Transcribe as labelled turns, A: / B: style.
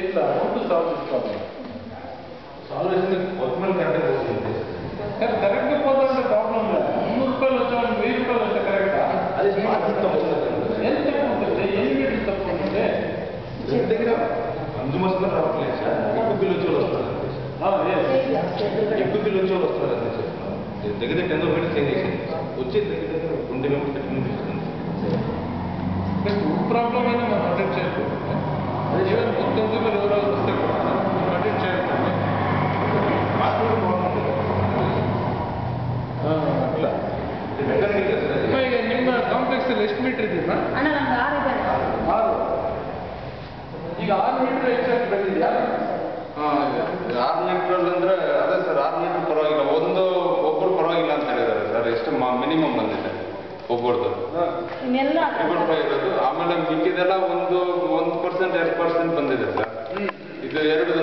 A: ಇಲ್ಲ ಒಂದು solve problem
B: salvation ಒತ್ತುಮೇಲೆ ಕರೆಕ್ಟಾಗಿ ಹೋಗ್ತಿದೆ
A: ಸರ್ ಕರೆಕ್ಟ್ ಹೋದಂತ ಪ್ರಾಬ್ಲಮ್ ಇಲ್ಲ 300 ರೂಪಾಯಿ ಲಕ್ಷ 1000 ರೂಪಾಯಿ ಲಕ್ಷ ಕರೆಕ್ಟಾ
B: అది స్మార్ట్ సిస్టమ్
A: ఎంత తక్కువ ఎన్ని మీటర్లు తక్కువ ఉంటే
B: దగ్గర కన్జ్యూమర్స్ లో రావట్లేదు సార్ ఎక్కువ బిల్ వచ్చే వాళ్ళు వస్తున్నారు ఎక్కువ బిల్ వచ్చే వాళ్ళు వస్తున్నారు అంతే సార్ దగ్గర 10 మీటర్స్ చేంజ్ చేసింది వచ్చే దగ్గర 20 మీటర్స్ 30 మీటర్స్
A: ప్రాబ్లం అయినా మనం అటెండ్ చేయకపోతే అది ఈవెన్ కన్జ్యూమర్ ఎవరో వస్తే కూడా మనం అటెండ్ చేయకపోతే ಅಲ್ಲ ಈಗ ನಿಮ್ಮ ಕಾಂಪ್ಲೆಕ್ಸ್ ಅಲ್ಲಿ ಎಷ್ಟು ಮೀಟರ್ ಇದೆಯಾ
C: ಅಣ್ಣ ನಮ್ಗೆ 6 ಇದೆ
A: 6 ಈಗ 6 ಮೀಟರ್ ಹೆಚ್ಚಾಗಿ ಬಂದಿದೆಯಾ
B: 6 ಮೀಟರ್ ಅಂದ್ರೆ ಅದೇ ಸರ್ 6 ಮೀಟರ್ ಪರವಾಗಿಲ್ಲ ಒಬ್ಬರು ಪರವಾಗಿಲ್ಲ ಅಂತ ಹೇಳಿದ್ದಾರೆ ಸರ್ ಎಷ್ಟು ಮಿನಿಮಮ್ ಬಂದಿದೆ ಒಬ್ಬರದು
C: ಇನ್ನೆಲ್ಲ
B: ಇರೋದು ಆಮೇಲೆ ಮಿಕ್ಕಿದೆಲ್ಲ 1% 2% ಬಂದಿದೆ ಸರ್ ಇದು 2